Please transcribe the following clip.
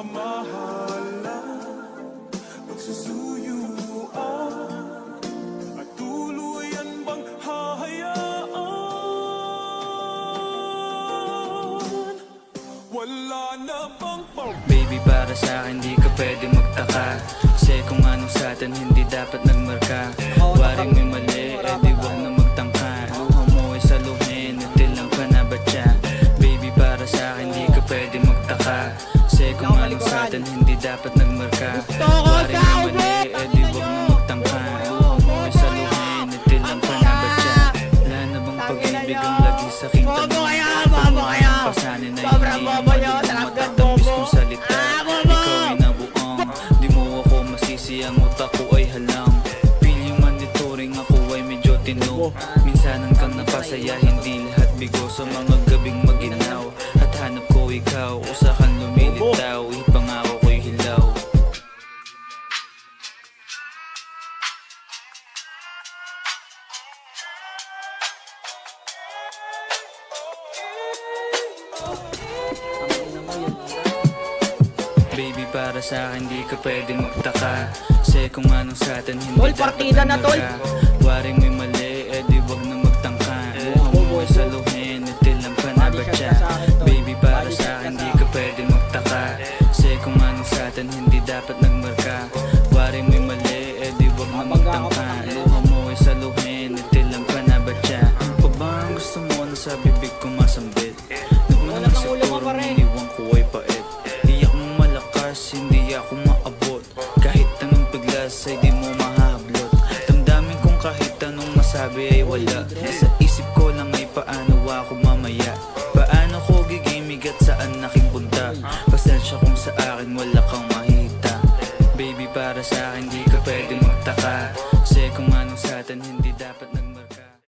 pagmamahalan, pagsusuyuan, at tuluyan bang hahayaan? Wala na bang Baby, para sa akin di ka pwede magtaka, kasi kung anong sa'tin hindi dapat nagmarka. Waring may mali, di wag na magtangka. Luha mo ay saluhin, natilang ka na ba siya? Baby, para sa akin di ka pwede magtaka, kasi kung anong sa'tin hindi dapat nagmarka. Waring may mali, di wag na magtangka. Luha mo ay saluhin, natilang ka na ba siya? Wala na bang pag-ibig ang lagi sa aking tanong? Pasanin na hindi matatamis kong salita. Ikaw ay nabuang, di mo ako masisi, ang utak ko ay halang. Piling monitoring, ako ay medyo tino. Minsanan kang napasaya, hindi lahat bigo. Sa mga gabing maginaw, at hanap ko ikaw, usakan lumilitaw, ipangako ko'y hilaw. Baby, para sa akin di ka pwede magtaka, kasi kung anong sa'tin hindi dapat nagmarka. Waring may mali, di wag na magtangka. Luha mo ay saluhin, natilang ka na ba siya? Baby, para sa akin di ka pwede magtaka, kasi kung anong sa'tin hindi dapat nagmarka. Waring may mali, di wag na magtangka. Luha mo ay saluhin, natilang ka na ba siya? Pag ba ang gusto mo na sa bibig ko masambit, nagmanang sa turong iniwan ko ay pait. Hindi ako maabot, kahit anong piglas ay di mo mahablot. Damdamin kong kahit anong masabi ay wala. Nasa isip ko lang ay paano ako mamaya, paano ko gigimig at saan aking punta. Pasensya kung sa akin wala kang mahita. Baby, para sa akin di ka pwede magtaka, kasi kung anong sa'tin hindi